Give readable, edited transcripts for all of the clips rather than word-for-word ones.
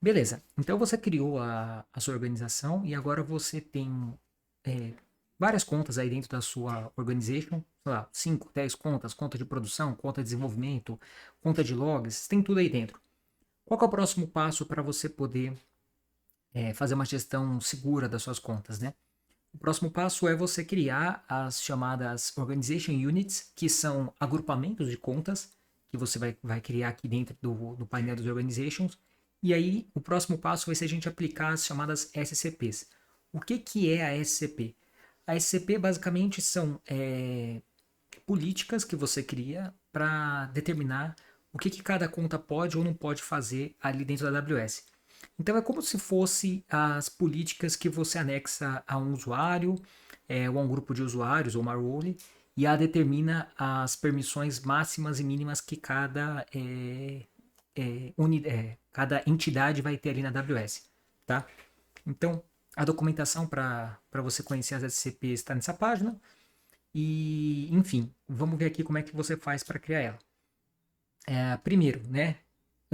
Beleza. Então você criou a sua organização e agora você tem é, várias contas aí dentro da sua organization, sei lá, 5, 10 contas, conta de produção, conta de desenvolvimento, conta de logs, tem tudo aí dentro. Qual que é o próximo passo para você poder fazer uma gestão segura das suas contas, né? O próximo passo é você criar as chamadas Organization Units, que são agrupamentos de contas que você vai criar aqui dentro do painel dos Organizations. E aí, o próximo passo vai ser a gente aplicar as chamadas SCPs. O que é a SCP? A SCP basicamente são políticas que você cria para determinar o que cada conta pode ou não pode fazer ali dentro da AWS. Então é como se fosse as políticas que você anexa a um usuário, ou a um grupo de usuários, ou uma role, e a determina as permissões máximas e mínimas que cada entidade vai ter ali na AWS, tá? Então, a documentação para você conhecer as SCPs está nessa página. E, enfim, vamos ver aqui como é que você faz para criar ela. Primeiro, né?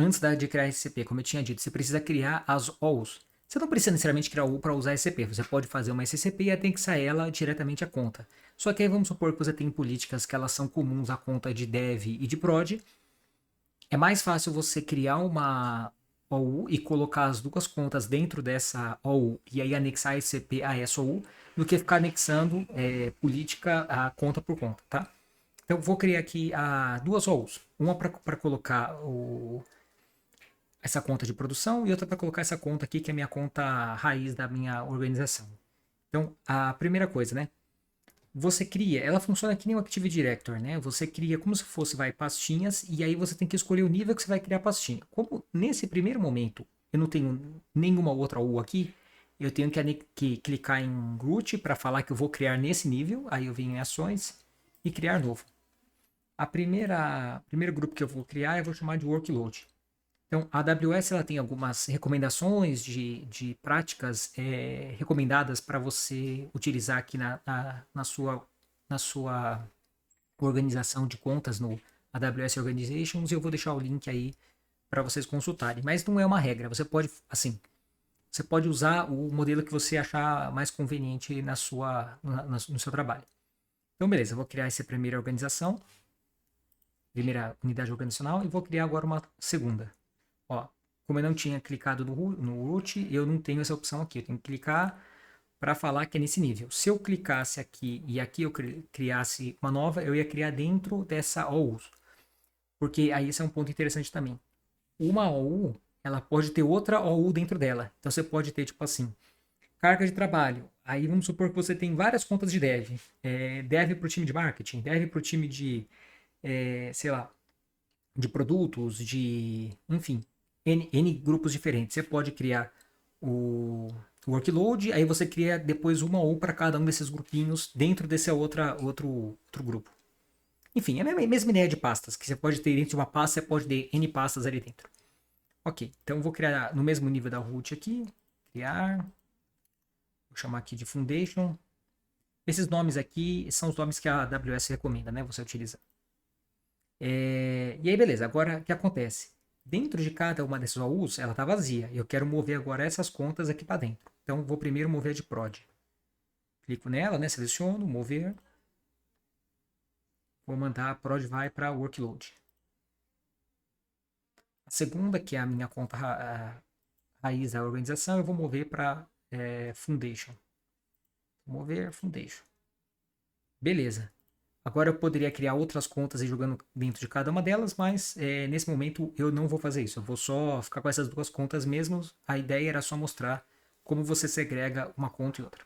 Antes de criar a SCP, como eu tinha dito, você precisa criar as OWs. Você não precisa necessariamente criar OW para usar SCP. Você pode fazer uma SCP e anexar ela diretamente à conta. Só que aí vamos supor que você tem políticas que elas são comuns à conta de dev e de prod. É mais fácil você criar uma OU e colocar as duas contas dentro dessa OU e aí anexar a SCP a essa OU do que ficar anexando política a conta por conta, tá? Então vou criar aqui duas OUs. Uma para colocar essa conta de produção e outra para colocar essa conta aqui, que é a minha conta raiz da minha organização. Então, a primeira coisa, né? Você cria, ela funciona que nem o Active Director, né? Você cria como se fosse, pastinhas, e aí você tem que escolher o nível que você vai criar a pastinha. Como nesse primeiro momento eu não tenho nenhuma outra U aqui, eu tenho que clicar em root para falar que eu vou criar nesse nível, aí eu venho em ações e criar novo. Primeiro grupo que eu vou criar eu vou chamar de workload. Então, a AWS ela tem algumas recomendações de práticas recomendadas para você utilizar aqui na sua organização de contas no AWS Organizations. E eu vou deixar o link aí para vocês consultarem. Mas não é uma regra. Você pode, assim, você pode usar o modelo que você achar mais conveniente no seu trabalho. Então, beleza. Eu vou criar essa primeira organização, primeira unidade organizacional, e vou criar agora uma segunda. Ó, como eu não tinha clicado no root, eu não tenho essa opção aqui. Eu tenho que clicar para falar que é nesse nível. Se eu clicasse aqui e aqui eu criasse uma nova, eu ia criar dentro dessa OU. Porque aí esse é um ponto interessante também. Uma OU, ela pode ter outra OU dentro dela. Então você pode ter, tipo assim, carga de trabalho. Aí vamos supor que você tem várias contas de dev. Dev para o time de marketing, dev para o time de, sei lá, de produtos, enfim, N grupos diferentes. Você pode criar o workload, aí você cria depois uma ou para cada um desses grupinhos dentro desse outro grupo. Enfim, é a mesma ideia de pastas, que você pode ter dentro de uma pasta, você pode ter N pastas ali dentro. Ok, então eu vou criar no mesmo nível da root aqui, criar, vou chamar aqui de foundation. Esses nomes aqui são os nomes que a AWS recomenda, né, você utilizar. E aí, beleza. Agora, o que acontece? Dentro de cada uma dessas OUs, ela está vazia. Eu quero mover agora essas contas aqui para dentro. Então, vou primeiro mover a de prod. Clico nela, né? Seleciono, mover. Vou mandar a prod vai para workload. A segunda, que é a minha conta raiz da organização, eu vou mover para foundation. Vou mover foundation. Beleza. Agora eu poderia criar outras contas e jogando dentro de cada uma delas, mas nesse momento eu não vou fazer isso. Eu vou só ficar com essas duas contas mesmo. A ideia era só mostrar como você segrega uma conta e outra.